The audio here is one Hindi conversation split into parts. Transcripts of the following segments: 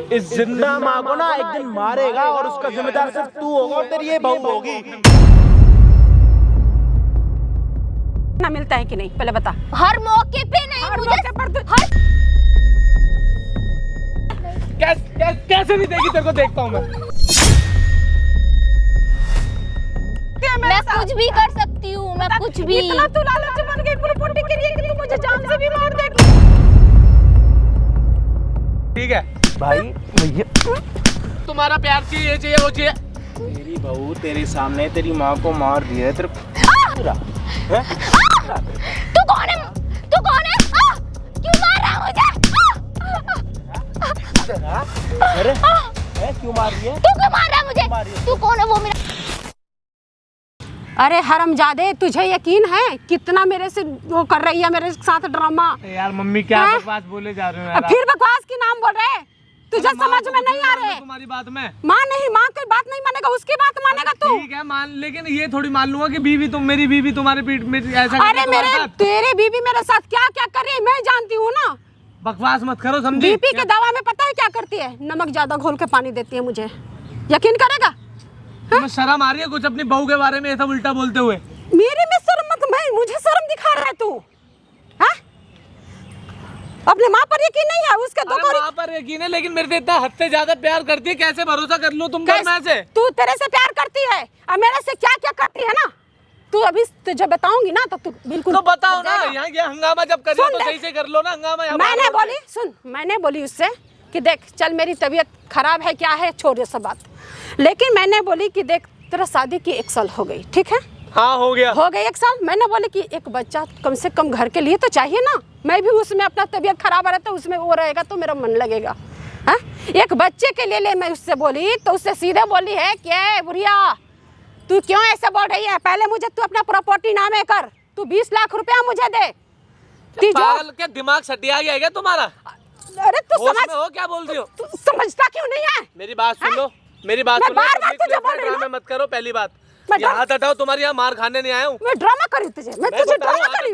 इस जिंदा माँ को ना एक दिन मारेगा और उसका जिम्मेदार सिर्फ तू होगा और तेरी ये बहू होगी। ना मिलता है कि नहीं पहले बता। हर मौके पे नहीं, हर मुझे मौके पर कैसे नहीं देगी, तेरे को देखता हूँ मैं कुछ भी कर सकती हूँ, मैं कुछ भी। इतना तू लालची बन गई पुट्टी के लिए कि तू मुझे जान से भी मार देगी। ठीक है भाई भैया तुम्हारा प्यार चाहिए, ये चाहिए, वो चाहिए। तेरी बहू तेरे सामने तेरी माँ को मार दिया है तेरे पूरा। तू कौन है? तू कौन है? क्यों मार रहा है मुझे? अरे क्यों मार रही है? तू क्यों मार रहा है मुझे? तू कौन है? वो मेरा। अरे हरामजादे, तुझे यकीन है कितना मेरे से वो कर रही है, मेरे साथ ड्रामा। यार मम्मी क्या बकवास बोले जा रहे हो यार। फिर बकवास की नाम बोल रहे, तुझे समझ में नहीं आ रहे। तुम्हारी बात में माँ नहीं, माँ की बात नहीं मानेगा, उसकी बात मानेगा तू। ठीक है मान, लेकिन ये थोड़ी मान लूंगा कि बीवी तुम, मेरी बीवी तुम्हारे पीठ में ऐसा। अरे मेरे तेरे बीवी मेरे साथ क्या क्या कर रही है मैं जानती हूँ ना। बकवास मत करो, समझी? बीपी के दवा में पता है क्या करती है? नमक ज्यादा घोल के पानी देती है मुझे। यकीन करेगा? तुम्हें शर्म आ रही है कुछ अपनी बहू के बारे में ऐसा उल्टा बोलते हुए? मेरे में शर्म मत, मैं मुझे शर्म दिखा रहा है तू। हाँ? अपने माँ पर यकीन नहीं है उसके दो माँ पर यकीन है, लेकिन मेरे से इतना हद से ज्यादा प्यार करती है, कैसे भरोसा कर लूं तुम पर मैं से? तू तेरे से प्यार करती है और मेरे से क्या क्या करती है ना, तू अभी तुझे बताऊंगी ना तो तू बिल्कुल तो बताओ ना। यहाँ ये हंगामा जब कर रही हो तो सही से कर लो ना हंगामा। मैंने बोली, सुन, मैंने बोली उससे कि देख चल मेरी तबीयत खराब है, क्या है, छोड़ ये सब बात। लेकिन मैंने बोली कि देख तेरा शादी की 1 साल हो गई, ठीक है? हाँ हो गया, हो गई 1 साल। मैंने बोली कि एक बच्चा कम से कम घर के लिए तो चाहिए ना। मैं भी उसमें अपना तबीयत खराब रहता है, उसमें वो रहेगा तो मेरा मन लगेगा। हाँ? एक बच्चे के लिए मैं उससे बोली तो उससे सीधे बोली है कि बुढ़िया तू क्यों ऐसे बोल रही है? पहले मुझे तू अपना प्रॉपर्टी नामे कर, तू 20 लाख रुपया मुझे दे। पागल क्या दिमाग सटिया गया है तुम्हारा? अरे तू समझ हो क्या बोल रही हो? तू समझता क्यों नहीं है? मेरी बात सुन लो, मेरी बात सुन लो। ड्रामा मत करो। पहली बात हाथ हटाओ, तुम्हारे यहाँ मार खाने नहीं आया हूँ मैं। ड्रामा करी तुझे, मैं तुझे ड्रामा करी।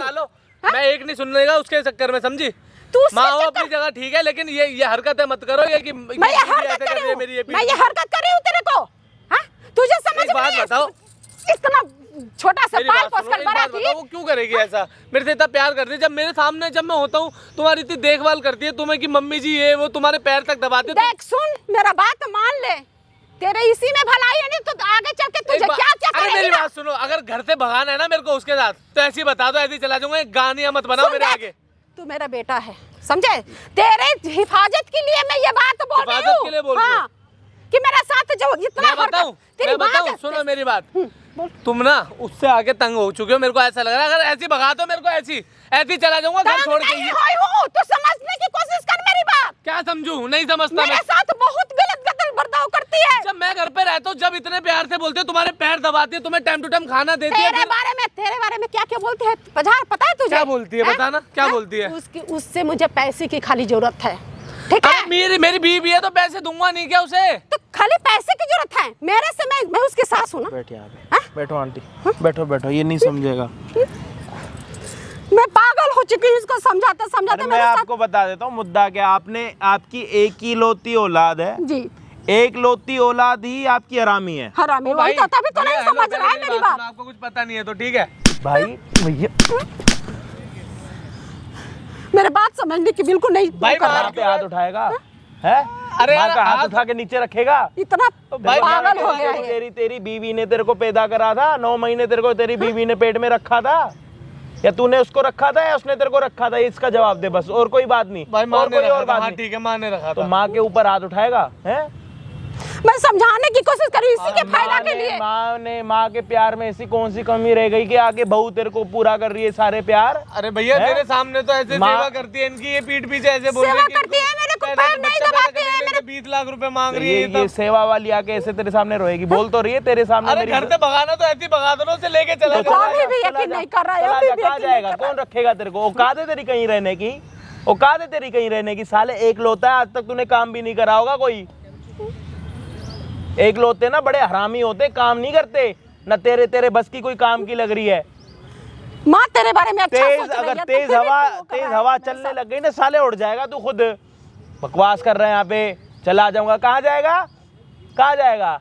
मैं एक नहीं सुनने का उसके चक्कर में, समझी? माँ हो अपनी जगह ठीक है, लेकिन ये हरकतें मत करो। ये कि मैं ये हरकत कर रही हूँ तेरे को? हाँ? तुझे समझ में नहीं? बताओ, इतना छोटा सा पाल पोस कर बड़ा थी। वो क्यों करेगी ऐसा? मेरे से इतना प्यार करती है, जब मेरे सामने जब मैं होता हूँ तुम्हारी इतनी देखभाल करती है तुम्हें कि मम्मी जी ये वो तुम्हारे पैर तक दबाते। देख सुन, मेरा बात मान ले, तेरे इसी में भलाई है, नहीं तो आगे चल के तुझे क्या क्या करेगी। मेरी बात सुनो, अगर घर से भगाना है ना मेरे को उसके साथ तो ऐसी बता दो, ऐसी चला जाऊंगा। गानियां मत बनाओ मेरे आगे। तू मेरा बेटा है, समझे? तेरे हिफाजत के लिए मैं ये बात बोल रही हूँ। के लिए बोल रही हूँ कि मेरा साथ जो इतना मैं बताऊं, सुनो मेरी बात। तुम ना उससे आगे तंग हो चुके हो, मेरे को ऐसा लग रहा है। अगर ऐसी भगा दो मेरे को, ऐसी चला जाऊंगा घर छोड़ के। तो समझने की कोशिश कर मेरी बात। क्या समझूं? नहीं समझता। मेरे साथ बहुत गलत बर्ताव करती है। जब मैं घर पे रहता हूँ, जब इतने प्यार से बोलते हो, तुम्हारे पैर दबाती है, तुम्हें टाइम टू टाइम खाना देती है। तेरे बारे में क्या क्या बोलती है पता है तुझे? क्या बोलती है बताना, क्या बोलती है? उससे मुझे पैसे की खाली जरूरत है, ठीक है? मेरी बीवी है तो पैसे दूंगा नहीं क्या उसे? तो खाली पैसे की जरूरत है मेरे से? मैं उसकी सास हूँ ना। बैठ यहाँ पे, बैठो आंटी, बैठो। ये नहीं समझेगा। मैं पागल हो चुकी हूँ इसको समझाते। मैं आपको बता देता हूँ मुद्दा क्या। आपकी एक ही लौती औलाद है जी, एक लौती औलाद ही आपकी हरामी है। हरामी वही तो, तभी तो नहीं समझ रहा है मेरी बात। आपको कुछ पता नहीं है तो ठीक है भाई भैया मेरे बात समझने की बिल्कुल नहीं। भाई माँ पे हाथ उठाएगा है? अरे माँ का हाथ उठा के नीचे रखेगा? इतना पागल हो गया है। तेरी बीवी ने तेरे को पैदा करा था, 9 महीने तेरे को तेरी बीवी ने पेट में रखा था, या तूने उसको रखा था या उसने तेरे को रखा था? इसका जवाब दे बस, और कोई बात नहीं। भाई और कोई और बात नहीं। ठीक है, माँ ने रखा तो माँ के ऊपर हाथ उठाएगा है? मैं समझाने की कोशिश कर रही हूँ इसी के फायदा के लिए। माँ के प्यार में ऐसी कौन सी कमी रह गई कि आगे बहू तेरे को पूरा कर रही है सारे प्यार? अरे भैया तेरे सामने तो ऐसे सेवा करती है इनकी, ये पीठ पीछे ऐसे बोल रही है करती है, मेरे को पैर नहीं दबाती है, मेरे 20 लाख रुपए मांग रही है। ये सेवा वाली आके ऐसे तेरे सामने रोएगी, बोल तो रही है तेरे सामने। अरे घर से भगाना तो ऐसी भगा दो, उसे लेके चला कहाँ जाएगा? कौन रखेगा तेरे को? औकात है तेरी कहीं रहने की? औकात है तेरी कहीं रहने की? साले एक लौता है, आज तक तूने काम भी नहीं करा होगा कोई। एक लौते ना बड़े हरामी होते, काम नहीं करते न। तेरे बस की कोई काम की लग रही है। माँ तेरे बारे में अच्छा सोच रही है। अगर तेज हवा चलने लग गई ना साले, उड़ जाएगा तू खुद। बकवास कर रहे हैं यहाँ पे। चला जाऊंगा। कहाँ जाएगा, कहाँ जाएगा?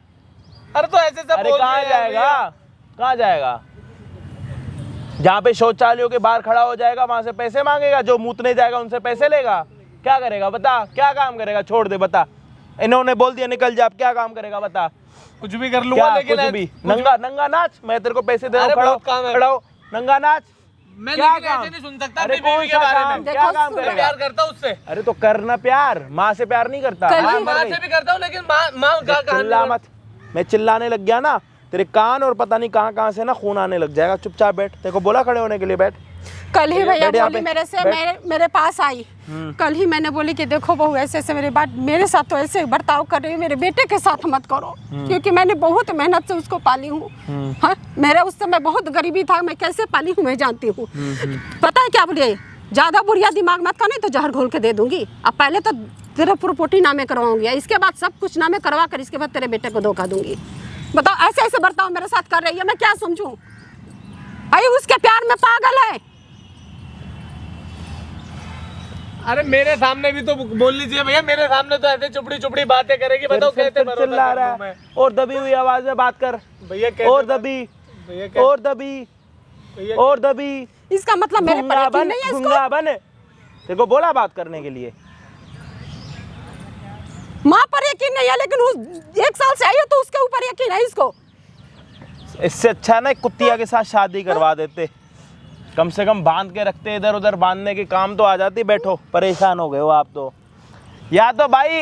अरे तो ऐसे सब अरे बोल कहाँ रहे हैं जाएगा, भैया। कहाँ जाएगा? जहाँ पे शौचालयों के बाहर खड़ा हो जाएगा वहां से पैसे मांगेगा, जो मूतने जाएगा उनसे पैसे लेगा। क्या करेगा बता, क्या काम करेगा? छोड़ दे बता, इन्होंने बोल दिया निकल जा, अब क्या काम करेगा बता? कुछ भी कर लूंगा, लेकिन कुछ भी नंगा नंगा नाच, मैं तेरे को पैसे दे रहा हूँ, खड़ा हो नंगा नाच। मैं क्या लेकिन काम? ऐसे नहीं सुन सकता अरे अपनी बीवी कौन के सा बारे काम? में। क्या काम देखो, करेगा? प्यार करता हूँ उससे। अरे तो करना प्यार, माँ से प्यार नहीं करता। कल माँ ही- मर माँ गई। से भी करता हूँ, लेकिन माँ का चिल्ला मत, मैं चिल्लाने लग गया ना तेरे कान और पता नहीं कहाँ कहाँ से ना खून आने लग जाएगा। चुपचाप बैठ, तेरे को बोला खड़े होने के लिए, बैठ। कल ही भैया बैठ यहाँ बोली पे, मेरे से, बैठ। मेरे पास आई। कल ही मैंने बोली कि देखो बहू ऐसे ऐसे मेरे बात, मेरे साथ तो ऐसे बर्ताव कर रही है, मेरे बेटे के साथ मत करो, क्योंकि मैंने बहुत मेहनत से उसको पाली हूँ। हाँ, मेरा उस समय बहुत गरीबी था, मैं कैसे पाली हूँ मैं जानती हूँ। पता है क्या बोलिए, ज्यादा बुढ़िया दिमाग मत करना, तो जहर घोल के दे दूंगी। अब पहले तो तेरा प्रॉपर्टी नामे करवाऊंगी, इसके बाद सब कुछ नामे करवा कर इसके बाद तेरे बेटे को धोखा दूंगी। बताओ ऐसे ऐसे बर्ताव मेरे साथ कर रही है, मैं क्या समझूं? भाई उसके प्यार में पागल है। अरे मेरे सामने भी तो बोल लीजिए भैया, मेरे सामने तो ऐसे चुपड़ी चुपड़ी बातें करेगी। बताओ फिर कैसे चिल्ला रहा है, और दबी हुई आवाज में बात कर भैया, और दबी, और दबी, और दबी। इसका मतलब मेरे पर यकीन नहीं है इसको। गुंगा बन, तेरे को बोला बात करने के लिए। माँ पर यकीन नहीं है, लेकिन उस 1 साल से आई है तो उसके ऊपर यकीन है इसको। इससे अच्छा ना एक कुत्तिया के साथ शादी करवा देते, कम से कम बांध के रखते, इधर उधर बांधने के काम तो आ जाती। बैठो, परेशान हो गए हो आप तो। या तो भाई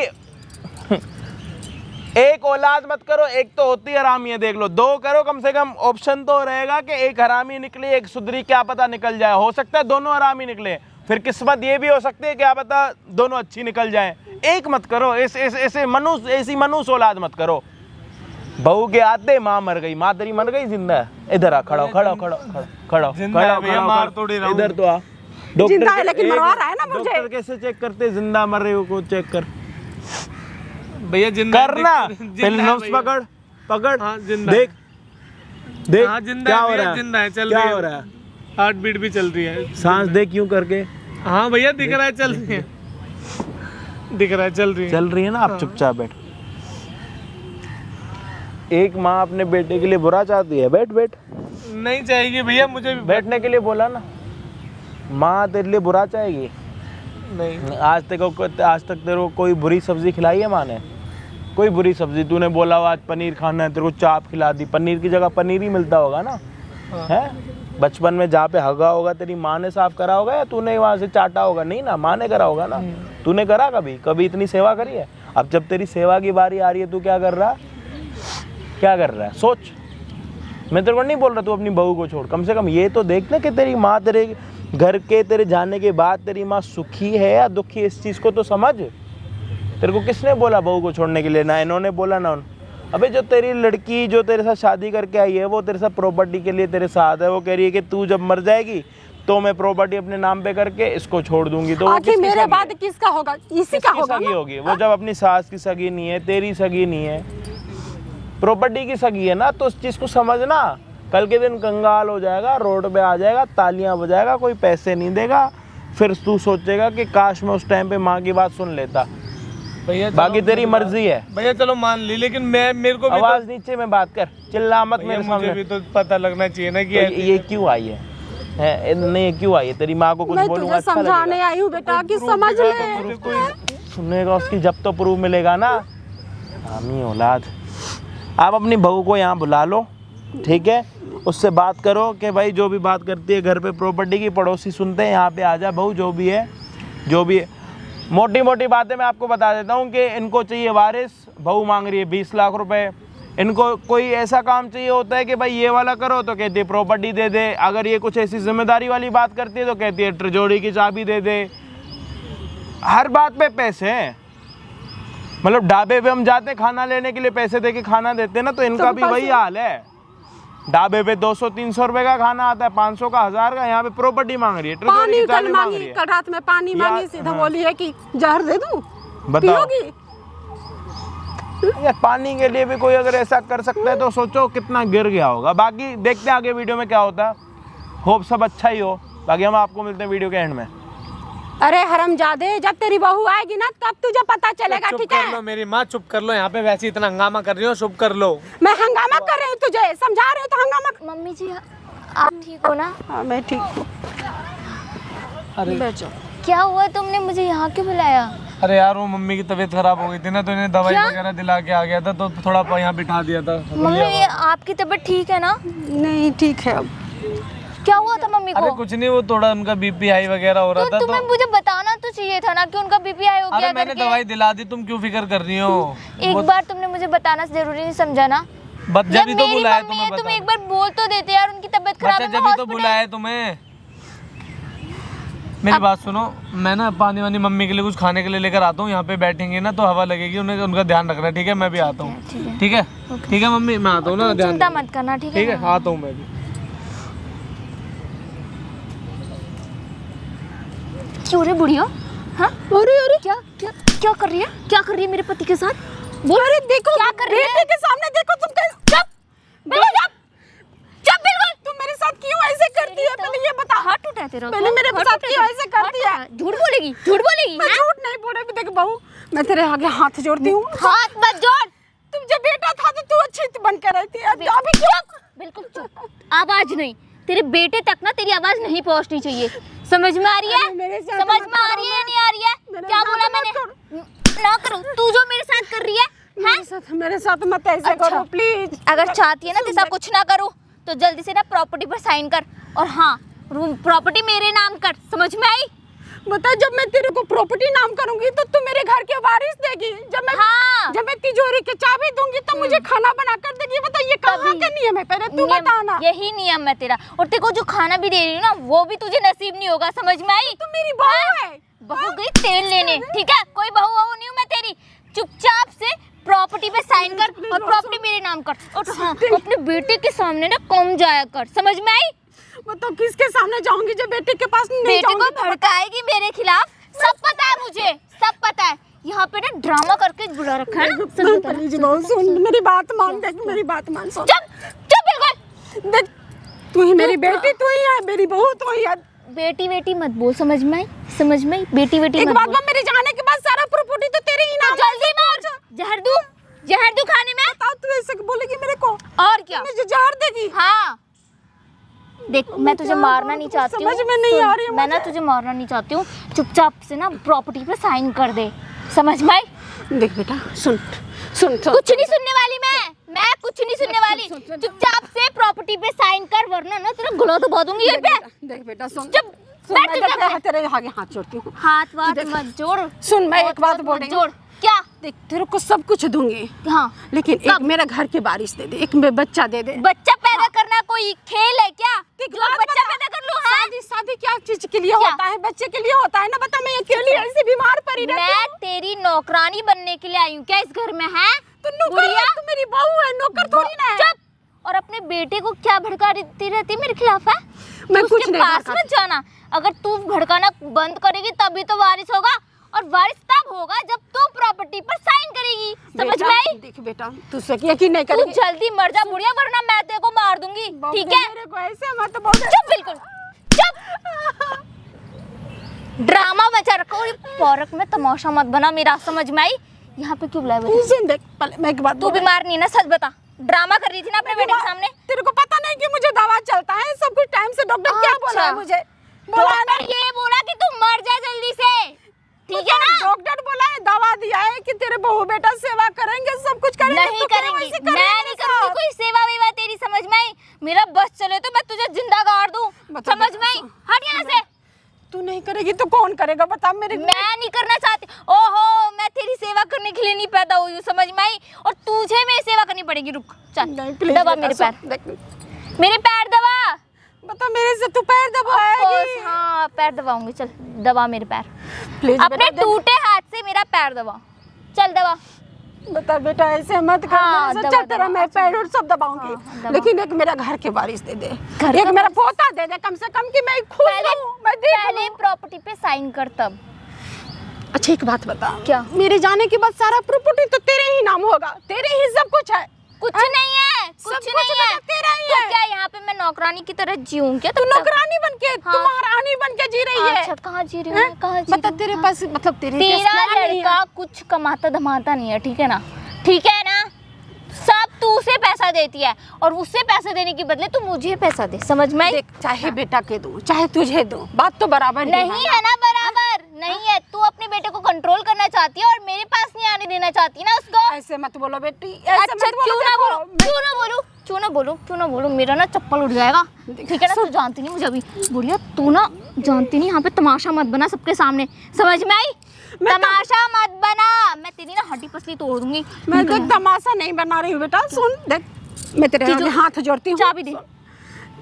एक औलाद मत करो, एक तो होती हरामी है, देख लो 2 करो, कम से कम ऑप्शन तो रहेगा कि एक हरामी निकले एक सुधरी, क्या पता निकल जाए। हो सकता है दोनों हरामी निकले, फिर किस्मत ये भी हो सकती है क्या पता दोनों अच्छी निकल जाए। एक मत करो, ऐसे मनुष्य, ऐसी मनुष्य औलाद मत करो। बहू के आते माँ मर गई, माँ तेरी मर गई जिंदा है? इधर आ, खड़ा हो, खड़ा हो, खड़ा हो, खड़ा हो, जिंदा है खड़ा हो, भैया, खड़ा हो, मार थोड़ी रहा हूँ। इधर तो आ। जिंदा है लेकिन मरवा रहा है ना मुझे। डॉक्टर कैसे चेक करते जिंदा मर रहे हो को? चेक कर भैया, जिंदा करना, पहले नब्ज पकड़ पकड़, हाँ, जिंदा देख देख हाँ, जिंदा क्या है हो भैया, रहा है, जिंदा है, चल क्या रही है। हो रहा है? हार्ट बीट भी चल रही है। सांस देख यूं करके, हाँ भैया, दिख रहा है, चल रही है, दिख रहा है, चल रही है। चल रही है ना। आप चुपचाप बैठ। एक माँ अपने बेटे के लिए बुरा चाहती है। बैठ बैठ, नहीं चाहिए भैया मुझे भी। बैठने के लिए बोला ना। माँ तेरे लिए बुरा चाहेगी? नहीं, आज तक तेरे को कोई बुरी सब्जी खिलाई है माँ ने? कोई बुरी सब्जी तूने बोला हो आज पनीर खाना है, तेरे को चाप खिला दी, पनीर की जगह पनीर ही मिलता होगा ना। है बचपन में जहाँ पे हगा होगा तेरी माँ ने साफ करा होगा या तूने वहाँ से चाटा होगा? नहीं ना, माँ ने करा होगा ना। तूने करा कभी कभी इतनी सेवा करी है? अब जब तेरी सेवा की बारी आ रही है तू क्या कर रहा, क्या कर रहा है? सोच। मैं तेरे को नहीं बोल रहा तू अपनी बहू को छोड़, कम से कम ये तो देख ना कि तेरी माँ तेरे घर के तेरे जाने के बाद तेरी माँ सुखी है या दुखी, इस चीज़ को तो समझ। तेरे को किसने बोला बहू को छोड़ने के लिए? ना इन्होंने बोला ना उन। अबे जो तेरी लड़की जो तेरे साथ शादी करके आई है वो तेरे साथ प्रॉपर्टी के लिए तेरे साथ है। वो कह रही है कि तू जब मर जाएगी तो मैं प्रॉपर्टी अपने नाम पे करके इसको छोड़ दूंगी। तो वो आखिर किसकी मेरे सगी बाद है? किसका होगा? इसी का किसकी होगा सगी ना? होगी? वो जब अपनी सास की सगी नहीं है, तेरी सगी नहीं है, प्रॉपर्टी की सगी है ना, तो उस चीज़ को समझना। कल के दिन कंगाल हो जाएगा, रोड पे आ जाएगा, तालियां बजाएगा, कोई पैसे नहीं देगा, फिर तू सोचेगा कि काश मैं उस टाइम पे माँ की बात सुन लेता। भैया बाकी तेरी मर्जी है भैया, चलो मान ली, लेकिन मेरे को भी आवाज नीचे में बात कर, चिल्ला मत मेरे मुझे सामने। भी तो पता लगना चाहिए ना कि तो ये क्यों आई है? नहीं ये क्यों आई है? तेरी माँ को कुछ मैं बोलूंगा तुझे अच्छा समझाने लगेगा? आई हूँ बेटा कि समझ ले। सुनेगा उसकी जब तो प्रूफ मिलेगा ना। हामी औलाद। आप अपनी बहू को यहाँ बुला लो, ठीक है, उससे बात करो कि भाई जो भी बात करती है घर पे प्रॉपर्टी की, पड़ोसी सुनते हैं, यहाँ पे आ जा बहू, जो भी है जो भी है। मोटी मोटी बातें मैं आपको बता देता हूँ कि इनको चाहिए वारिस, बहू मांग रही है 20 लाख रुपए। इनको कोई ऐसा काम चाहिए होता है कि भाई ये वाला करो तो कहती है प्रॉपर्टी दे दे। अगर ये कुछ ऐसी जिम्मेदारी वाली बात करती है तो कहती है तिजोरी की चाबी दे दे। हर बात पे पैसे हैं। मतलब ढाबे पे हम जाते हैं खाना लेने के लिए, पैसे दे के खाना देते हैं ना, तो इनका भी वही हाल है। ढाबे पे 200-300 रुपए का खाना आता है, 500 का, 1000 का। यहाँ पे प्रॉपर्टी मांग रही है, तिजोरी पानी की कल चाबी मांग रही मांगी, है। कल रात में पानी मांगी, सीधा बोली है कि जहर दे दूं, बताओ। पियोगी? यार पानी के लिए भी कोई अगर ऐसा कर सकता है तो सोचो कितना गिर गया होगा। बाकी देखते हैं आगे वीडियो में क्या होता है। होप सब अच्छा ही हो। बाकी हम आपको मिलते हैं वीडियो के एंड में। अरे हरामजादे, जब तेरी बहू आएगी ना तब तुझे पता चलेगा, चुप ठीक कर है? लो मेरी माँ, चुप कर लो। यहाँ पे वैसे इतना हंगामा कर रही हो, चुप कर लो। मैं हंगामा कर रही हूँ, तुझे समझा रही हूँ तो हंगामा। मम्मी जी आप ठीक हो ना? हाँ मैं ठीक हूँ। अरे बैठो। क्या हुआ, तुमने मुझे यहाँ क्यों बुलाया? अरे यार वो मम्मी की तबीयत खराब हो गई थी ना, तो इन्हें दवाई वगैरह दिला के आ गया था, तो थोड़ा यहाँ बिठा दिया था। मम्मी आपकी तबीयत ठीक है ना? नहीं ठीक है अब। क्या हुआ था मम्मी अरे को? कुछ नहीं, वो थोड़ा उनका बीपी हाई वगैरह हो रहा था, तुम्हें मुझे बताना तो चाहिए था ना कि उनका बीपी हाई हो गया अरे मैंने दवाई दिला दी, तुम क्यों फिक्र कर रही हो? एक बार तुमने मुझे बताना जरूरी नहीं समझा ना? जब भी तो बुलाया तुम्हें, तुम एक बार बोल तो देते यार, उनकी तबीयत खराब है। जब भी तो बुलाया तुम्हें। मेरी बात सुनो, मैं ना पानी वानी मम्मी के लिए कुछ खाने के लिए लेकर आता हूँ। यहाँ पे बैठेंगे ना तो हवा लगेगी, उन्हें उनका ध्यान रखना, ठीक है? मैं भी आता हूँ, ठीक है? ठीक है मम्मी, मैं आता हूँ ना, ध्यान चिंता मत करना, ठीक है? ठीक है, आता हूँ मैं भी। क्यों रे बुढ़िया? हाँ? अरे क्या क्या क्या कर रही है? क्या कर रही है मेरे पति के साथ? अरे देखो क्या कर रही है? बेटे के सामने देखो तुम चुप बिल्कुल। तुम मेरे साथ क्यों ऐसे करती है, पहले ये बता। हाथ टूटा है तेरा? पहले मेरे साथ क्यों ऐसे करती है? झूठ बोलेगी, झूठ बोलेगी? मैं झूठ नहीं बोल रही। देख बहू, मैं तेरे आगे हाथ जोड़ती हूँ। हाथ मत जोड़। तुम जब बेटा था तो तू अच्छी बन के रहती है, अभी क्यों? बिल्कुल चुप। आवाज नहीं, तेरे बेटे तक ना तेरी आवाज नहीं पहुंचनी चाहिए। समझ में आ रही है? समझ में आ रही है नहीं आ रही है? क्या बोला मैंने? ना करो। तू जो मेरे साथ कर रही है, मेरे साथ मत ऐसे करो प्लीज। अगर चाहती है ना तेरा कुछ ना करूं तो जल्दी से ना प्रॉपर्टी पर साइन कर, और हाँ प्रॉपर्टी मेरे नाम कर। समझ में आई? बता, जब मैं तेरे को प्रॉपर्टी नाम करूंगी तो तू मेरे घर के वारिस देगी। जब मैं तिजोरी की चाबी दूंगी तो मुझे खाना बना कर देगी। बता ये कहाँ का नियम है, पहले तू बताना। यही नियम है तेरा, और तेरे को जो खाना भी दे रही हूँ ना वो भी तुझे नसीब नहीं होगा। समझ में आई? तू मेरी बहू है। बहू गई तेल लेने, ठीक है? कोई बहू वहू नहीं हूँ मैं तेरी। चुपचाप से प्रॉपर्टी पे साइन कर और प्रॉपर्टी मेरे नाम कर, और हाँ अपने बेटे के सामने ना कम जाया कर। समझ में आई? तो किसके सामने जाऊंगी जब बेटे के पास नहीं बेटे जाऊंगी? को भड़काएगी मेरे खिलाफ, सब पता है मुझे, सब पता है। यहाँ पे ना ड्रामा करके बुला रखा है ना। प्लीज बहू सुन, मेरी बात मान। देख मेरी बात मान, सुन। चुप बिल्कुल। देख तू ही मेरी बेटी, तू ही है मेरी बहू, तू ही है। बेटी बेटी मत बोल। समझ में आई? समझ में आई? बेटी बेटी एक मत बात बोल। में मेरे जाने के बाद सारा प्रॉपर्टी तो तेरे ही नाम। जल्दी मार। जहर दूं? जहर दूं खाने में? बताओ, तू ऐसे बोलेगी मेरे को? और क्या? मुझे जहर देगी? हाँ देख, मैं तुझे मारना नहीं चाहती हूँ। समझ में नहीं आ रही है मैं ना तुझे मारना नहीं चाहती हूँ। चुपचाप से ना प्रॉपर्टी पे साइन कर दे। समझ में आई? देख बेटा, सुन सुन सुन। कुछ नहीं सुनने वाली मैं कुछ नहीं सुनने वाली। चुपचाप से प्रॉपर्टी पे साइन कर, वरना ना तेरा गला दबा दूंगी ये पे। देख बेटा सुन। चुप बैठ चुप। तेरे आगे हाथ जोड़ती हूँ। हाथ वाथ मत जोड़। सुन, मैं एक बात बोल रही हूँ। जोड़ क्या? देख तेरे को सब कुछ दूंगी, हाँ लेकिन एक मेरा घर के बारिश दे दे, एक में बच्चा दे दे। बच्चा पैदा करना कोई खेल है क्या? बच्चा पैदा कर लूं? हाँ? शादी क्या चीज के लिए होता है? बच्चे के लिए होता है ना। बता, मैं अकेली ऐसे बीमार पड़ी रहती मैं हूँ। तेरी नौकरानी बनने के लिए आई हूँ क्या इस घर में? है तो नौकर है, तू मेरी बहू है, नौकर थोड़ी ना है। चुप। और अपने बेटे को क्या भड़काती रहती है मेरे खिलाफ? है मैं तू कुछ उसके नहीं पास मत जाना। अगर तू भड़काना बंद करेगी तभी तो वारिस होगा, और वारिस तब होगा जब तू प्रॉपर्टी पर साइन करेगी। समझ में आई? देख बेटा, तू से यकीन नहीं तू करेगी। जल्दी मर जा बुढ़िया, वरना मैं तेरे को मार दूंगी। ठीक है? मेरे को ऐसे मत बोल। चुप बिल्कुल चुप। ड्रामा मचा रखा और पार्क में तमाशा मत बना मेरा। समझ में आई? यहाँ पे क्यों बुलाया? सुन देख, मैं एक बात तू बीमार नहीं है ना? सच बता। ड्रामा कर रही थी ना अपने बेटे के सामने? तेरे को पता नहीं कि मुझे दवा चलता है सब कुछ टाइम से। डॉक्टर क्या बोला है मुझे? बोला है ना, ये बोला कि तू मर जा जल्दी से, ठीक है ना? डॉक्टर बोला है, दवा दिया है कि तेरे बहू बेटा सेवा करेंगे, सब कुछ करेंगे। नहीं करेंगी, मैं नहीं करूंगी कोई सेवा वेवा तेरी। समझ में आई? मेरा बस चले तो मैं तुझे जिंदा गाड़ दूं। समझ में आई? हट यहाँ से। तू नहीं करेगी तो कौन करेगा? बता मेरे। मैं नहीं करना चाहती। ओहो, मैं तेरी सेवा करने के लिए नहीं पैदा हुई हूँ। समझ में आई? और तुझे मेरी सेवा करनी पड़ेगी। रुक, चल दबा मेरे पैर, मेरे पैर दबा। बता, मेरे से तू पैर दबाएगी? हाँ पैर दबाऊंगी। चल दबा मेरे पैर। प्लीज अपने टूटे हाथ से मेरा पैर दबा। चल दबा। बता बेटा, ऐसे मत कर। हाँ, मैं दबा, सोचा तेरा दबा। मैं पैर और सब दबाऊंगी। दबा। लेकिन एक मेरा घर के वारिस दे दे, घर एक का मेरा पोता दे दे कम से कम, कि मैं खुश हूं, मैं देख पहले लूं। प्रॉपर्टी पे साइन कर तब। अच्छा एक बात बता, क्या? मेरे जाने के बाद सारा प्रॉपर्टी तो तेरे ही नाम होगा, तेरे ही सब कुछ है। कुछ नहीं है, कुछ सब नहीं है। तेरा ही तो है। क्या यहाँ पे मैं नौकरानी की तरह जीऊँ क्या? तू नौकरानी बन के, हाँ। तू महारानी बन के जी रही है। अच्छा कहाँ जी रही हूँ, कहाँ जी मतलब तेरे पास, मतलब तेरे पास तेरा क्या नहीं है? लड़का कुछ कमाता धमाता नहीं है, ठीक है ना? ठीक है ना? सब तू उसे पैसा देती है और उससे पैसे देने के बदले तू मुझे पैसा दे, समझ में आई? देख, चाहे बेटा के दूं चाहे तुझे दूं, बात तो बराबर ही नहीं है ना बराबर, नहीं है। तू अपने बेटे को कंट्रोल करना चाहती है और मेरे पास नहीं आने देना चाहती ना उसको। ऐसे मत बोलो बेटी, ऐसे अच्छा मत बोलो। क्यों ना देखो, बोलूं, क्यों ना बोलूं, क्यों ना बोलूं, क्यों ना बोलूं? मेरा ना चप्पल उठ जाएगा, ठीक है ना? तू जानती नहीं मुझे अभी। बुढ़िया तू ना जानती नहीं, यहाँ पे तमाशा मत बना सबके सामने, समझ में आई? तमाशा मत बना, मैं तेरी ना हड्डी पसली तोड़ दूंगी। मैं देख तमाशा नहीं बना रही हूँ बेटा, सुन देख, मैं तेरे आगे हाथ जोड़ती हूँ। चाबी दे।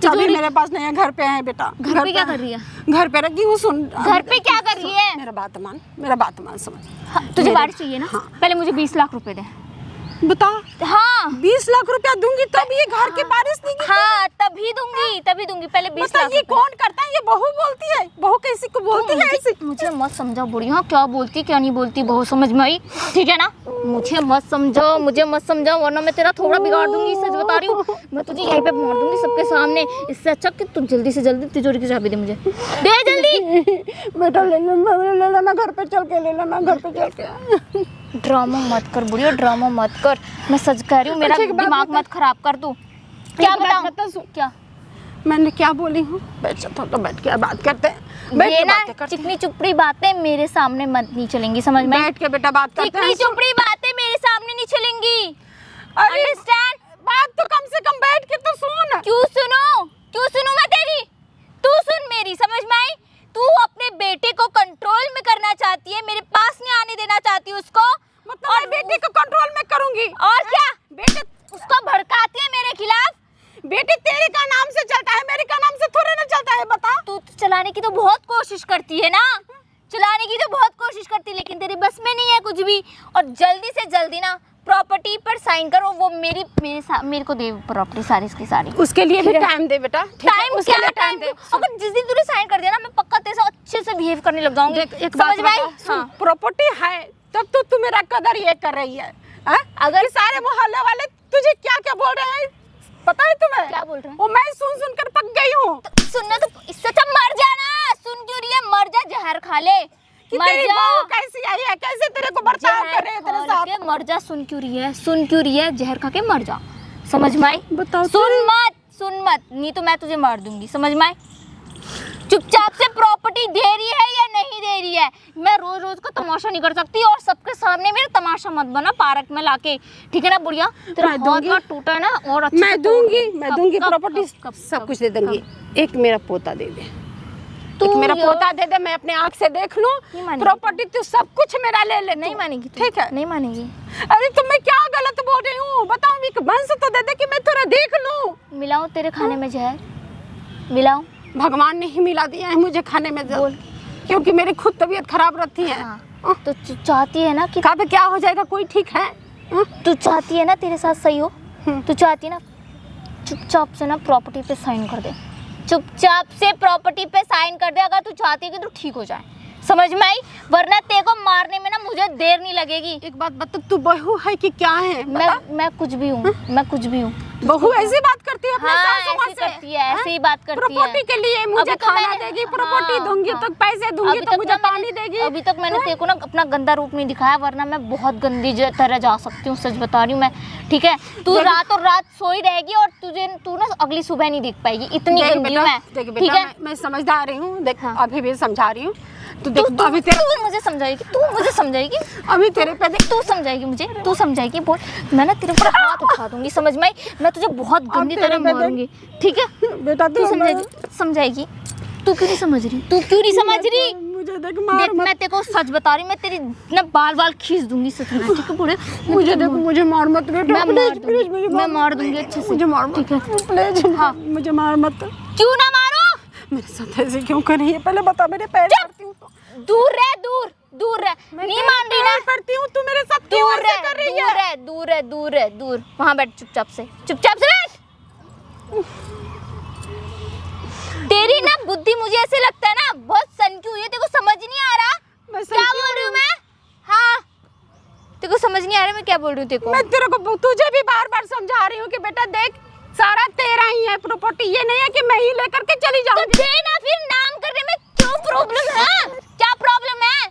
चाबी मेरे पास नहीं है, घर पे है बेटा। घर पे क्या कर रही है? घर पे रखी हूँ, सुन। घर पे क्या कर रही है? मेरा बात मान, मेरा बात मान, समझ। तुझे मेरे- बारिश चाहिए ना? हाँ। पहले मुझे 20 लाख रुपए दे। बता, हाँ 20 लाख रुपया दूंगी तब ये घर की बारिश देगी? हाँ तभी दूंगी, तभी दूंगी। पहले 20 बता, लाख ये रुपए। कौन करता है? ये बहू बोलती है, बहू कैसी को बोलती है ऐसी? मुझे मत समझा बुढ़िया, क्या बोलती क्या नहीं बोलती, बहुत समझ में आई, ठीक है ना? मुझे मत समझो, मुझे मत समझाओ, वरना मैं तेरा थोड़ा बिगाड़ दूंगी, सच बता रही हूँ। मैं तुझे यहीं पे मार दूंगी सबके सामने। इससे अच्छा कि तू जल्दी से जल्दी तिजोरी की चाबी दे मुझे, दे जल्दी। बेटा ले लेना, घर पे चल के ले लेना, घर पे चल के। ड्रामा मत कर बुढ़िया, ड्रामा मत कर, मैं सच कह रही हूँ, मेरा अच्छा, एक बात दिमाग बता। मत खराब कर तू। क्या एक बात बताऊँ? बता, सुन। क्या? मैंने क्या बोली हूँ? बैठ जाता हूँ तो बैठ के बात करते हैं। बैठ ये के ना बातें करते हैं। चिकनी चुपड़ी बातें मेरे सामने मत नहीं चलेंगी, समझ में? बैठ के बेटा बात करते चिकनी हैं। चुपड़ी बातें मेरे सामने नहीं चलेंगी, अरे अंडरस्टैंड? बात तो कम से कम बैठ के तो सुन। क्यों सुनो, क्यों सुनूं मैं तेरी? तू सुन मेरी, समझ में आई? तू अपने बेटे को कंट्रोल में करना चाहती है, मेरे पास नहीं आने देना चाहती उसको। मतलब मैं बेटे को कंट्रोल में करूंगी? और क्या? बेटे उसको भड़काती है मेरे खिलाफ। बेटे तेरे का नाम से चलता है, मेरे का नाम से थोड़े ना चलता है, बता। तू तो चलाने की तो बहुत कोशिश करती है ना, चलाने की तो बहुत कोशिश करती है, लेकिन तेरे बस में नहीं है कुछ भी। और जल्दी से जल्दी ना प्रॉपर्टी पर साइन करो, वो मेरे को दे प्रॉपर्टी सारी की सारी। उसके लिए भी टाइम दे बेटा। ठीक है? टाइम उसके क्या लिए टाइम दे? अगर जिस दिन तूने साइन कर दिया ना, मैं पक्का तेरे से अच्छे से बिहेव करने लग जाऊंगी, देख, एक बात समझ में आई? बता, हाँ। प्रॉपर्टी है तब तो तू मेरा कदर ये कर रही है, हाँ? अगर कि सारे मोहल्ले वाले तुझे क्या क्या बोल रहे हैं, पता है तुम्हें? क्या बोल रहे हैं? वो मैं सुन कर पक गई हूँ सुनना तो इससे अच्छा मर जाना। सुन क्यों रही है? मर जा, जहर खा ले, कि मर तेरी जा। बहू कैसी आई है, कैसे तेरे को बर्ताव कर रहे हैं तेरे जहर खा साथ। के मर जा। सुन क्यों रही है? सुन क्यों रही है? जहर खा के मर जा, समझ में आई? बताओ सुन मत, नहीं तो मैं तुझे मार दूंगी, समझ में आई? चुपचाप से प्रॉपर्टी दे रही है या नहीं दे रही है? मैं रोज रोज का तमाशा नहीं कर सकती, और सबके सामने मेरा तमाशा मत बना पार्क में लाके, ठीक है ना बुढ़िया? तेरा मैं हाथ दूंगी। वाथ टूटा है ना, और अच्छे मैं से तोड़ दूंगी, दे। मैं कब- दूंगी कब- प्रॉपर्टी, कब- सब कब- कुछ दे दूंगी। एक मेरा पोता दे दे, तू एक मेरा यार- पोता दे दे, मैं अपने आँख से देख लूं। नहीं मानेगी। प्रॉपर्टी तू सब कुछ मेरा ले ले। नहीं तू। मानेगी तू। ठीक है? नहीं मानेगी। अरे तुम मैं क्या गलत बोल रही हूँ बताओ? एक वंश तो दे दे कि मैं थोड़ा देख लूं। मिलाऊं तेरे खाने में जहर? मिलाऊं? भगवान ने ही मिला दिया है मुझे खाने में जल, क्योंकि मेरी खुद तबीयत खराब रहती है। हाँ। तो तू चाहती है ना कि कहाँ पे क्या हो जाएगा, कोई ठीक है? तू चाहती है ना तेरे साथ सही हो? तू चाहती है ना चुपचाप से ना प्रॉपर्टी पे साइन कर दे, चुपचाप से प्रॉपर्टी पे साइन कर दे, अगर तू चाहती है कि तू ठीक हो जाए, समझ में आई? वरना तेरे को मारने में ना मुझे देर नहीं लगेगी। एक बात बता, तू बहू है कि क्या है? मैं कुछ भी हूँ, मैं कुछ भी हूँ। बहू ऐसी बात करती है अपने हाँ, सासू माँ ऐसी से? करती है, ऐसे ही बात करती है। प्रॉपर्टी के लिए मुझे अभी तो खाना मैंने- देगी, प्रॉपर्टी हाँ, दूंगी हाँ। तो पैसे दूंगी अभी तो तक मुझे ना पानी मैंने- देगी। अभी तक मैंने तेरे को ना अपना गंदा रूप नहीं दिखाया, वरना मैं बहुत गंदी तरह जा सकती हूँ, सच बता रही हूँ मैं, ठीक है? तू रातों रात सोई रहेगी और तू ना अगली सुबह नहीं दिख पाएगी, इतनी देख गंदी बेटा, हूँ मैं, देख ठीक बेटा, है? मैं समझदार रही हूँ, देख हाँ। अभी भी समझा रही हूँ। तू तू देख अभी तेरे तू मुझे समझाएगी, तू मुझे समझाएगी, अभी तेरे पे देख, तू समझाएगी मुझे, तू समझाएगी। बोल, मैं ना तेरे ऊपर हाथ उठा दूंगी, समझ में आई? मैं तुझे बहुत गंदी तेरे तरह पे देख। मारूंगी, ठीक है? बेटा तू समझाएगी। तू क्यों नहीं समझ रही? तू क्यों नहीं समझ रही? मुझे देख, देख मार मत। मैं तेरे को सच बता रही हूँ, मैं तेरी ना बाल खींच दूंगी सच में, ठीक है? बूढ़े मुझे देख, मुझे मार मत बेटा, मैं मार प्लीज दूंगी, प्लीज मुझे मैं मार दूंगी अच्छे से, मुझे मार मत, ठीक है? प्लीज हाँ। मुझे मार मत। क्यों ना मारो? मेरे साथ ऐसे क्यों कर रही है? पहले बता, मेरे पैर पड़ती हूँ तो। दूर रह, दूर दूर रह, नहीं मान रही ना? पैर पड़ती हूँ, तू मेरे साथ क्यों दूर ऐसे रह, कर रही दूर है? रह, दूर रह, दूर रह, दूर। वहाँ बैठ, चुपचाप से बैठ। तेरी ना बुद्धि मुझे ऐसे लगता है ना बहुत सन की हुई है, तेरे को समझ नहीं आ रहा मैं क्या बोल रही हूँ मैं? हाँ तेरे को समझ नहीं आ रहा मैं क्या बोल रही हूँ तेरे को? मैं तेरे को तुझे भी बार बार समझा रही हूँ कि बेटा देख सारा तेरा ही है प्रॉपर्टी, ये नहीं है कि मैं ही लेकर के चली तो जाऊंगी। देना फिर, नाम करने में क्यों प्रॉब्लम है? क्या प्रॉब्लम है?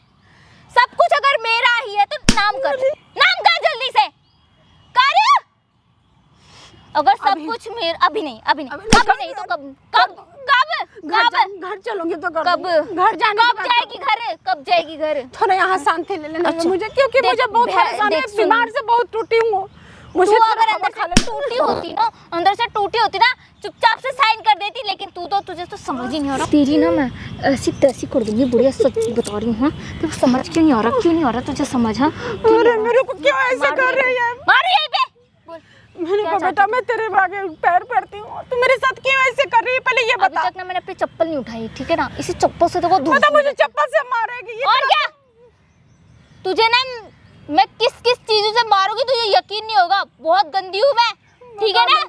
सब कुछ अगर मेरा ही है तो नाम कर, नाम कर जल्दी से कर। अगर सब कुछ मेरा, अभी नहीं तो कब कब कब घर चलूंगी तो कब घर जाने कब जाएगी घर? कब जाएगी घर? थोड़ा यहाँ शांति ले लेना अच्छा। मुझे, क्योंकि देख, मुझे बहुत परेशान है, देख, सुन। बीमार से बहुत टूटी हूँ। मुझे तू थोड़ा अगर हवा खा अंदर से टूटी होती ना, अंदर से टूटी होती ना, चुपचाप से साइन कर देती, लेकिन तू तो, तुझे तो समझ ही नहीं आ रहा। तेरी ना मैं ऐसी तैसी कर दूंगी बुढ़िया, सच बता रही हूँ। तो समझ क्यों नहीं आ रहा? क्यों नहीं आ रहा तुझे समझ? हाँ अरे मेरे को क्यों ऐसे कर रही है? मार यहीं पे। बोल, मैंने कहा बेटा मैं तेरे आगे पैर पड़ती हूँ, तू मेरे साथ क्यों ऐसे कर रही है? पहले ये अभी बता। तक ना मैंने अपनी चप्पल नहीं उठाई, ठीक है ना? इसी चप्पल से देखो पता मुझे चप्पल से मारेगी ये। और क्या तुझे ना मैं किस किस चीजों से मारूंगी तुझे यकीन नहीं होगा। बहुत गंदी हूँ मैं, ठीक है ना?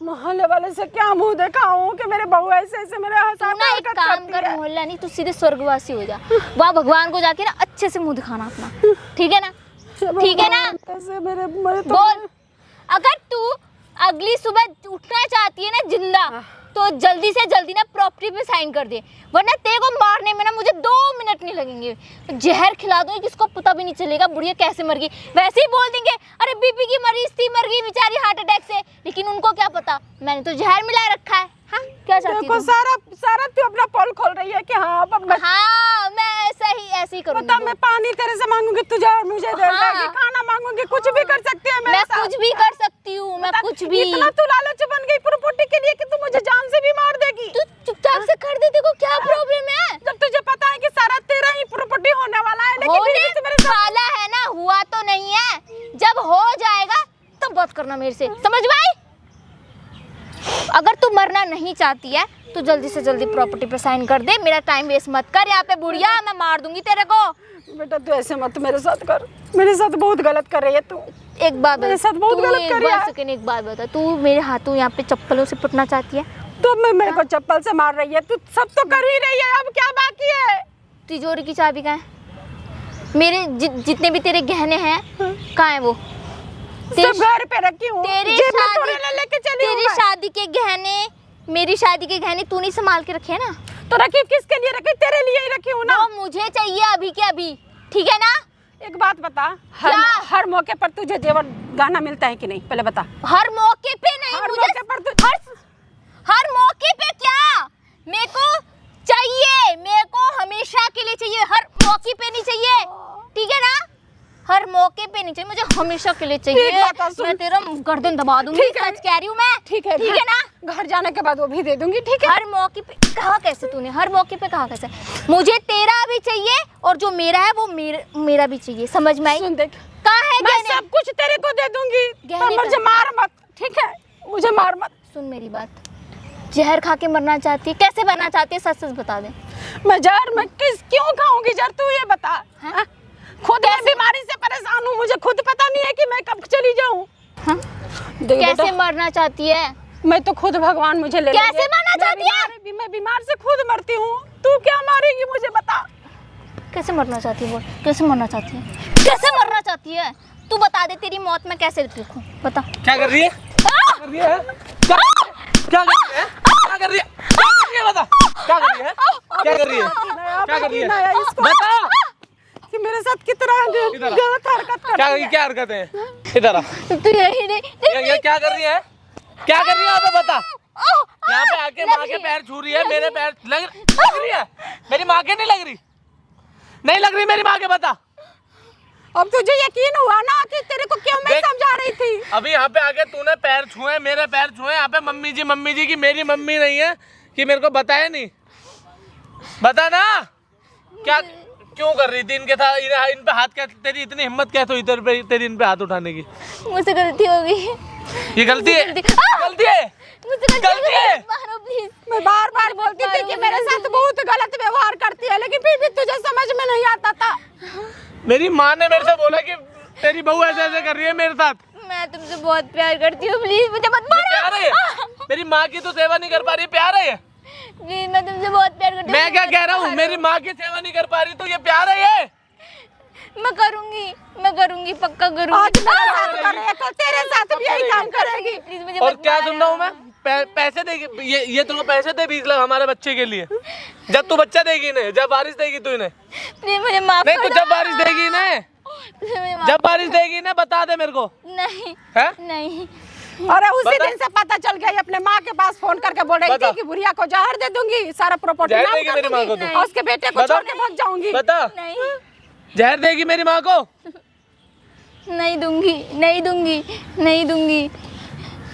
मोहल्ले वाले से क्या मुंह दिखाऊं कि मेरे बहू ऐसे ऐसे मेरे तू ना एक काम कर, मोहल्ला नहीं, तू सीधे स्वर्गवासी हो जा। वहाँ भगवान को जाके ना अच्छे से मुंह दिखाना अपना, ठीक है ना? ठीक है ना? मेरे बोल, अगर तू अगली सुबह उठना चाहती है ना जिंदा, तो जल्दी से जल्दी ना प्रॉपर्टी पे साइन कर दे, वरना तेरे को मारने में ना मुझे 2 मिनट नहीं लगेंगे। जहर खिला दूंगी, किसको पता भी नहीं चलेगा बुढ़िया कैसे मर गई। वैसे ही बोल देंगे अरे बीपी की मरीज थी, मर गई बेचारी हार्ट अटैक से, लेकिन उनको क्या पता मैंने तो जहर मिला रखा है। हाँ क्या चाहती देखो सारा तू अपना पोल खोल रही है कि हाँ हाँ मैं ऐसे ही करूंगी। बता, मैं पानी तेरे से मांगूंगी, तुझे मुझे दे देगी, खाना मांगूंगी, कुछ भी कर सकती है मैं कुछ भी कर सकती हूँ, मैं कुछ भी। इतना तू लालच बन गई प्रॉपर्टी के लिए कि तू मुझे जान से भी मार देगी। तू चुपचाप से कर दे, देखो क्या प्रॉब्लम है? जब तुझे पता है कि सारा तेरा ही प्रॉपर्टी होने वाला है, लेकिन फिर भी तू मेरे साथ वाला है ना, हुआ तो नहीं है। जब हो जाएगा तब बात करना मेरे से, समझ में आई? अगर तू मरना नहीं चाहती है तो जल्दी से जल्दी प्रॉपर्टी पे साइन कर दे, मेरा टाइम वेस्ट मत कर यहाँ पे बुढ़िया, मैं मार दूंगी तेरे को। बेटा तू ऐसे मत मेरे साथ कर, मेरे साथ बहुत गलत कर रही है तू। एक बात मेरे साथ बहुत गलत कर रही है। एक बात बता, तू मेरे हाथों यहाँ पे चप्पलों से पिटना चाहती है? तो मैं मेरे को चप्पल से मार रही है, तू सब तो कर ही रही है, अब क्या बाकी है? तिजोरी की चाबी कहाँ है? मेरे जितने भी तेरे गहने हैं कहाँ है वो? सब घर पे रखी हूँ, तेरी जेब में थोड़े लेके चली हूँ तेरी मैं। शादी के गहने, मेरी शादी के गहने तू नहीं संभाल के रखे है ना? तो रखी किसके लिए रखी? तेरे लिए ही रखी हूँ ना। वो मुझे चाहिए अभी के अभी, ठीक है ना? एक बात बता, हर मौके पर तुझे जेवर गाना मिलता है कि नहीं, पहले बता। हर मौके पे नहीं, हर मुझे मौके पर तू हर मौके पे क्या मेरे को चाहिए, मेरे को हमेशा के लिए चाहिए, हर मौके पे नहीं चाहिए, ठीक है ना? हर मौके पे नहीं चाहिए, मुझे हमेशा के लिए चाहिए। मैं तेरा गर्दन दबा दूंगी, सच कह रही हूँ मैं। ठीक है ना? घर जाने के बाद वो भी दे दूंगी, ठीक है? हर मौके पे कहा कैसे तूने, हर मौके पे कहा कैसे? मुझे तेरा भी चाहिए और जो मेरा है वो मेरा भी चाहिए, समझ में आई? सुन देख, कहाँ है मैं गहने? सब कुछ तेरे को दे दूंगी, पर मुझे मार मत, ठीक है? मुझे मार मत। सुन मेरी बात, जहर खा के मरना चाहती है? कैसे मरना चाहती है, सच सच बता दे। मैं जहर मैं क्यों खाऊंगी जहर, तू ये बता। हाँ? खुद मैं बीमारी से परेशान हूँ, मुझे खुद पता नहीं है कि मैं कब चली जाऊँ। हाँ? कैसे मरना चाहती है? मैं तो खुद भगवान मुझे ले कैसे मरना चाहती है? मैं बीमार से खुद मरती हूँ, तू क्या मारेगी मुझे बता। कैसे मरना चाहती है? बोल, कैसे मरना चाहती है? कैसे मरना चाहती है? तू बता दे, तेरी मौत मैं कैसे देखूं, बता। क्या कर रही है? क्या कर रही है? क्या कर रही है? क्या कर रही है? बता, क्या कर रही है? क्या कर रही है? क्या कर रही है? बता कि मेरे साथ कितना गलत हरकत कर। क्या हरकत है? इधर आ। तू यही नहीं, ये क्या कर रही है? क्या कर रही है? आप बता। यहाँ पे आके माँ के पैर छू रही है, मेरे पैर लग रही है, मेरी माँ के नहीं लग रही, नहीं लग रही मेरी माँ के, बता। अब तुझे यकीन हुआ ना कि तेरे को क्यों मैं समझा रही थी? अभी यहाँ पे आके तूने पैर छुए, मेरे पैर छुए, यहाँ पे मम्मी जी की मेरी मम्मी नहीं है कि मेरे को बताया नहीं, बता ना। क्या क्यों कर रही थी इनके साथ? इन पे हाथ, क्या तेरी इतनी हिम्मत कैसे हुई तेरी इन पे हाथ उठाने की? मुझसे गलती हो गई। ये गलती है, गलती है, गलती है। मारो प्लीज। मैं बार बार बोलती थी कि मेरे साथ बहुत गलत व्यवहार करती है, लेकिन फिर भी तुझे समझ में नहीं आता था। मेरी माँ ने मेरे से बोला कि तेरी बहू ऐसे ऐसे कर रही है मेरे साथ। मैं तुमसे बहुत प्यार करती हूँ, प्लीज मुझे मत मारो। प्यार है, मेरी माँ की तो सेवा नहीं कर पा रही, प्यार है। प्लीज, मैं तुमसे बहुत प्यार करती हूँ। मैं क्या कह रहा हूँ, मेरी माँ की सेवा नहीं कर पा रही तो ये प्यार है? ये मैं करूंगी पक्का करूंगी। आज मेरे साथ करे, कल तेरे साथ भी यही काम करेगी। प्लीज मुझे और मत क्या मारना। सुन रहा हूँ मैं? पैसे देगी ये तुमको पैसे दे 20 लाख हमारे बच्चे के लिए। जब तू बच्चा देगी इन्हें, जब बारिश देगी तू इन्हें। प्लीज मुझे माफ नहीं कर तू दो। जब बारिश देगी इन्हें, प्लीज मुझे माफ- जब बारिश देगी इन्हें बता दे मेरे को। नहीं है नहीं अरे उसी बता। दिन से पता चल गया, ये अपने माँ के पास फोन करके बोल रही बता। थी कि बुढ़िया को जहर दे दूंगी, सारा प्रॉपर्टी जहर नाम देगी कर मेरी माँ को दूंगी तू? और उसके बेटे को बता। छोड़ के भाग जाऊंगी। बता, नहीं जहर देगी मेरी माँ को? नहीं दूंगी नहीं दूंगी नहीं दूंगी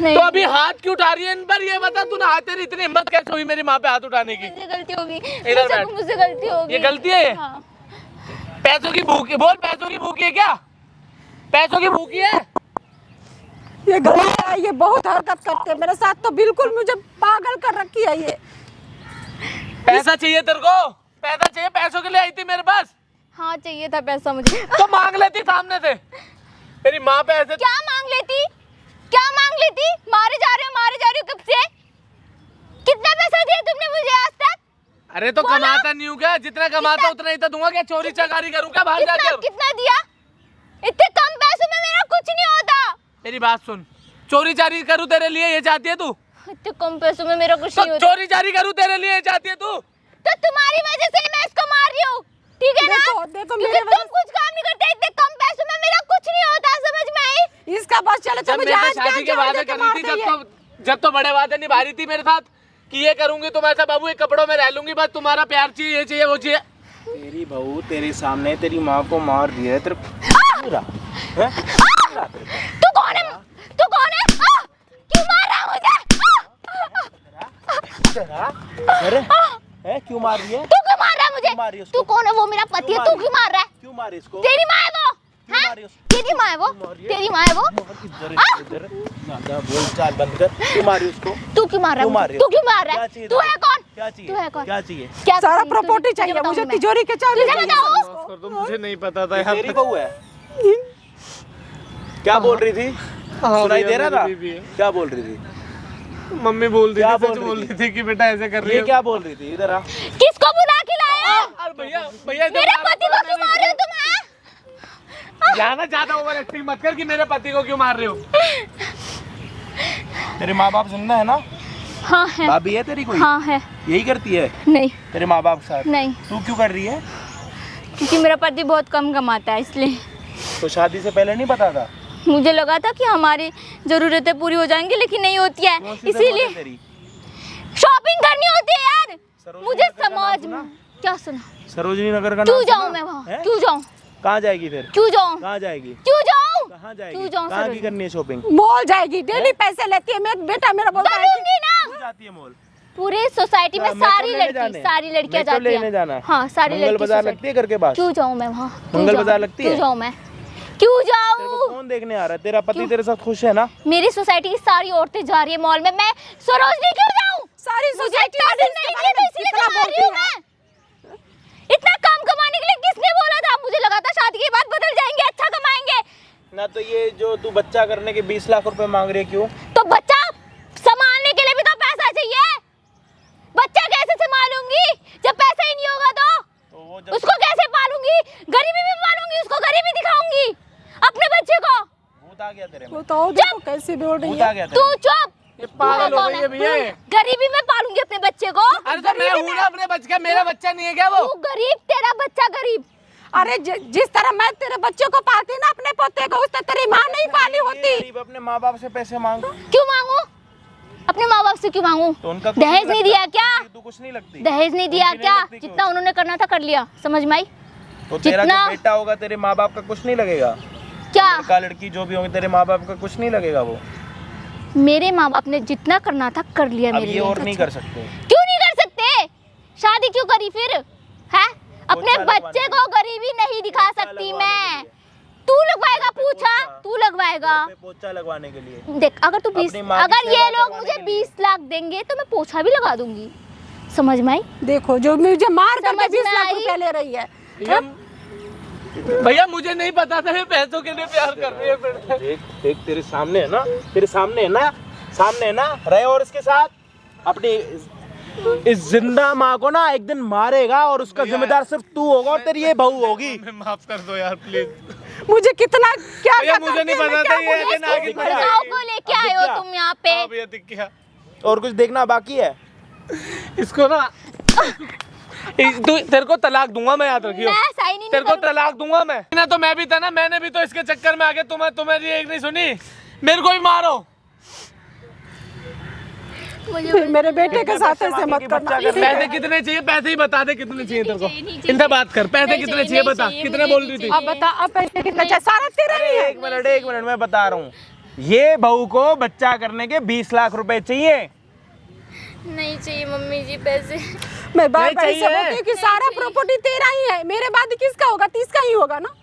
नहीं। तो अभी हाथ क्यों उठा रही है इन पर? ये बता, तूने हाथ, तेरी इतनी हिम्मत कैसे हुई मेरी माँ पे हाथ उठाने की? मुझसे गलती होगी, इधर बैठ। मुझसे गलती होगी। ये गलती है ये? हाँ। पैसों की भूख, बोल पैसों की भूख है क्या? पैसों की भूखी है? ये गलत है, ये बहुत हरकत करते हैं मेरे साथ, तो बिल्कुल मुझे पागल कर रखी है ये। पैसा चाहिए तेरे को? पैसा चाहिए? पैसों के लिए आई थी मेरे पास? हाँ चाहिए था पैसा मुझे। तो मांग लेती सामने से। मेरी माँ पे ऐसे क्या मांग लेती? क्या मांग लेती? मारे जा रही हो कब से? कितना पैसा दिया तुमने मुझे आज तक? अरे तो कमाता नहीं हूँ क्या? जितना कमाता उतना ही तो दूंगा। क्या चोरी चकारी करूँ क्या बाहर जाके? अब कितना दिया? इतने कम पैसों में मेरा कुछ नहीं होता। मेरी बात सुन, चोरी चारी करूँ तेरे लिए ये चाहती है तू? इतने कम पैसों में मेरा कुछ तो नहीं होता। चोरी चारी करूँ तेरे लिए ये चाहती है तू? तो तुम्हारी वजह से मैं इसको मार रही हूँ, ठीक है ना? देखो क्योंकि मेरे तुम कुछ काम नहीं करते, इतने कम पैसों में मेरा कुछ नहीं होता, समझ में आई? इसका बस चले तो जब मुझे मेरे आज शादी के क्या वादे जोड़ कर देके रही थी, मार दिए। जब तो बड़े वादे निभा रही थी मेरे साथ कि ये करूंगी तुम ऐसा बाबू, ये कपड़ों में रह लूंगी, बस तुम्हारा प्यार चाहिए, ये चाहिए वो चाहिए। तेरी बहू तेरे सामने तेरी माँ को मार दिया है, तेरे हैं? तू कौन है? तू कौन है? क्यों मार रहा है मुझे? अरे है क्यों मार रही है? तू क्यों मार रहा है क्यों मार रही है मुझे? उसको? तू कौन है? वो मेरा पति है, तू क्यों मार रहा है? क्यों मारी इसको? तेरी माँ है वो? क्यों हाँ? मारी उसको? तेरी माँ है वो? तेरी माँ है वो? इधर ज्यादा बोल चाल बंद कर। क्यों मारी उसको? तू क्यों मार रहा क्यों है मार मुझे? रही तू क्यों मार रहा क्या है? चाहिए तू है कौन? क्या चाहिए? तू है कौन? क्या चाहिए? क्या सारा चाहिए? प्रॉपर्टी तुझे चाहिए बताऊं मुझे, मैं। तिजोरी के चाबी तुझे चाहिए बताऊं? उसको। मुझे नहीं पता था यार। तेरी बहू है? क्या बोल रही थी? सुनाई दे रहा था? क्या बोल रही थी? मम्मी बोल रही क्या थी, बोल सच रही बोल थी? रही थी कि बेटा ऐसे कर रही ये है। क्या बोल रही थी? इधर आ। किसको बुला के लाया? अरे भैया भैया इधर मेरे मारो, पति को क्यों मार रहे हो तुम? हैं? ज्यादा ज्यादा ओवर एक्टिंग मत कर कि मेरे पति को क्यों मार रहे हो। तेरे माँ बाप जिंदा है ना? हाँ है। भाभी है तेरी कोई? हाँ है। यही करती है नहीं तेरे माँ बाप के साथ? नहीं, तू क्यों कर रही है? क्योंकि मेरा पति बहुत कम कमाता है इसलिए। तो शादी से पहले नहीं पता था? मुझे लगा था कि हमारी जरूरतें पूरी हो जाएंगी, लेकिन नहीं होती है, कौन सी जरूरत इसीलिए है तेरी? शॉपिंग करनी होती है यार। सरोजनी मुझे नगर का नाम समाज सुना? में क्या सुना? सरोजनी नगर का क्यों नाम जाऊँ सुना? मैं वहाँ? हैं? क्यों जाऊँ? कहाँ जाएगी फिर? क्यों जाऊँ? कहाँ जाएगी? क्यों जाऊँ? कहाँ क्यों जाएगी? जाऊँ कहाँ की सरोजनी? करनी है शॉपिंग? मॉल जाएगी, डेली पैसे लेती है। मेरा बेटा मेरा बोलता है कि करूँगी ना। क्यों जाती है मॉल? पूरे सोसाइटी में क्या, मेकअप सारी लेने लड़की जाने? सारी लड़कियां मेकअप जाती लेने जाना हैं। है? हाँ सारी मंगल लड़की बाजार society- लगती है घर के पास? क्यों जाऊँ मैं वहाँ? क्यों मंगल जाऊँ? बाजार लगती है? क्यों जाऊँ मैं? क्यों तेरे को जाऊँ? कौन देखने आ रहा है? तेरा पति तेरे साथ खुश है ना? मेरी सोसाइटी की सारी औरतें जा रही है मॉल में, मैं सरोजनी क्यों जाऊँ? सारी मुझे सोसाइटी पैसे वाले नहीं इसके दिए बारे तो में इसलिए कितना तो मार रही हूँ बोलती है। मैं। इतना कम कमाने के लिए किसने बोला था? मुझे लगा था शादी के बाद बदल जाएंगे, अच्छा कमाएंगे। ना तो ये जो तू बच्चा करने के 20 लाख रुपए मांग रही है, क्यों? तो बच्चा संभालने के लिए भी तो पैसा चाहिए। बच्चा कैसे संभालूंगी जब पैसा ही नहीं होगा? तो वो जब उसको कैसे पालूंगी? गरीबी में पालूंगी उसको, गरीबी दिखाऊंगी अपने बच्चे को। भूत आ गया तेरे में? बताओ देखो कैसे बोल रही भूत है। आ गया तू तेरे में? चुप। ये पागल हो गई है भैया ये। गरीबी में पालूंगी अपने बच्चे को। अरे तो मैं हूँ ना अपने बच्चे का, मेरा बच्चा नहीं है क्या वो? तू गरीब, तेरा बच्चा गरीब। अरे जिस तरह मैं तेरे बच्चे को पालती ना अपने पोते को, उस तरह तेरी माँ नहीं पाली होती। गरीब अपने माँ बाप से पैसे मांग क्यों मांगू? अपने माँ बाप से क्यों मांगू? तो उनका कुछ दहेज नहीं दिया क्या? तू कुछ नहीं लगती? दहेज नहीं दिया उनकी क्या? नहीं लगती जितना उन्होंने करना था कर लिया, समझ में आई? तो तेरा जितना- जो बेटा होगा तेरे माँ बाप का कुछ नहीं लगेगा? क्या? लड़का लड़की जो भी होंगे तेरे माँ बाप का कुछ नहीं लगेगा? वो मेरे माँ बाप ने जितना करना था कर लिया अब मेरे ये लिए। और नहीं कर सकते? क्यों नहीं कर सकते? शादी क्यों करी फिर? है अपने पोछा बच्चे लगवाने को गरीबी नहीं दिखा पोछा सकती लगवाने मैं। के लिए। तू लगवाएगा पूछा? पोछा। तू लगवाएगा? पे पोछा लगवाने के लिए? देख अगर तू 20 अपनी माँ की अगर ये सेवा लोग करवाने मुझे के लिए। 20 लाख देंगे तो मैं पोछा भी लगा दूंगी, समझ में आई? देखो जो मुझे मार करके समझ 20 में लाख आई? रुपए ले रही है। भैया मुझे नहीं पता था ये पैसों के लिए प्यार कर रही है बेटा। देख देख तेरे सामने है ना, तेरे सामने है ना, सामने है ना, रहे और इसके साथ अपनी इस जिंदा माँ को ना एक दिन मारेगा और उसका जिम्मेदार सिर्फ तू होगा और तेरी ये बहू होगी। माफ कर दो यार प्लीज। मुझे कितना क्या भैया क्या मुझे नहीं करके मैं पता था क्या ये बोलूं? कि नागिन बन गाँव जाएगी। को लेके आए हो तुम यहाँ पे। हाँ भैया दिख गया और कुछ देखना बाकी है? इसको ना। तू तेरे को तलाक दूंगा मैं, याद रखियो। मैं साइन ही तेरे नहीं को तलाक दूंगा मैं ना। तो मैं भी था ना, मैंने भी तो इसके चक्कर में आके तुम्हारी एक नहीं सुनी, मेरे को ही मारो। मुझे मेरे बेटे के साथ ऐसे मत करना। पैसे कितने चाहिए? पैसे ही बता दे कितने चाहिए तेरे को। इनसे बात कर, पैसे कितने चाहिए बता। कितने बोल रही थी? अब बता, अब पैसे कितना चाहिए? सारा तेरा ही है। एक मिनट मैं बता रहा हूँ। ये बहू को बच्चा करने के 20 लाख रुपए चाहिए। नहीं चाहिए मम्मी जी पैसे। मैं बार नहीं बार चाहिए। से बोलती हूँ कि सारा प्रॉपर्टी तेरा ही है, मेरे बाद किसका होगा? 30 का ही होगा ना।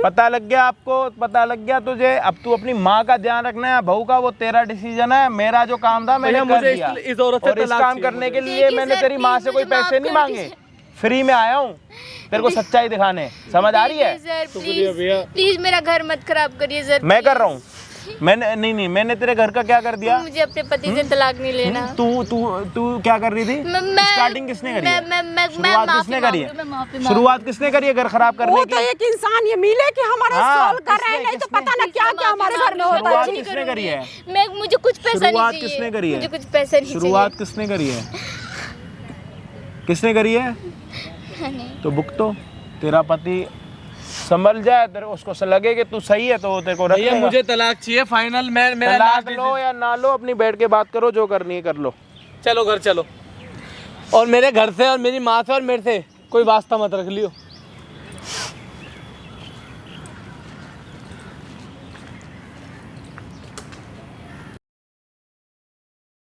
पता लग गया आपको? पता लग गया तुझे? अब तू अपनी माँ का ध्यान रखना है, बहू का वो तेरा डिसीजन है। मेरा जो काम था मैंने भैया, कर मुझे दिया। इस औरत से और इस तलाक काम चाहिए करने के लिए देखिए मैंने सर, तेरी माँ से प्लीज कोई मुझे माफ पैसे नहीं कर मांगे, दीजिए। फ्री में आया हूँ तेरे को सच्चाई दिखाने। समझ आ रही है? सर शुक्रिया भैया। प्लीज मेरा घर मत खराब करिए सर। मैं कर रहा हूँ। मैंने नहीं मैंने तेरे घर का क्या कर दिया? मुझे अपने पति से तलाक नहीं लेना। तू तू तू क्या कर रही थी? मैं स्टार्टिंग किसने करी है? मैं शुरुआत माफी किसने करी मांग रही हूँ, मैं माफी है? मांग शुरुआत किसने करी है घर खराब करने वो की? तो एक इंसान ये मिले कि हमारा हाँ, सॉल्व कर रहे हैं, नहीं तो किसने- पता ना क्या क्या हमारे घर में होता शुरुआत है। किसने करी है? मैं मुझे कुछ पैसा नहीं शुरुआत चाहिए। किसने करी है? मुझे कुछ पैसा नहीं शुरुआत किसने करी है? किसने करी है? चाहिए। तो बुक तो तेरा पति संभल जाए, तेरे उसको लगे कि तू सही है तो वो तेरे को रख भैया लेगा। मुझे तलाक चाहिए फाइनल। मैं मेरा तलाक लास्ट लो या ना लो, अपनी बैठ के बात करो, जो करनी है कर लो। चलो घर चलो। और मेरे घर से और मेरी माँ से और मेरे से कोई वास्ता मत रख लियो।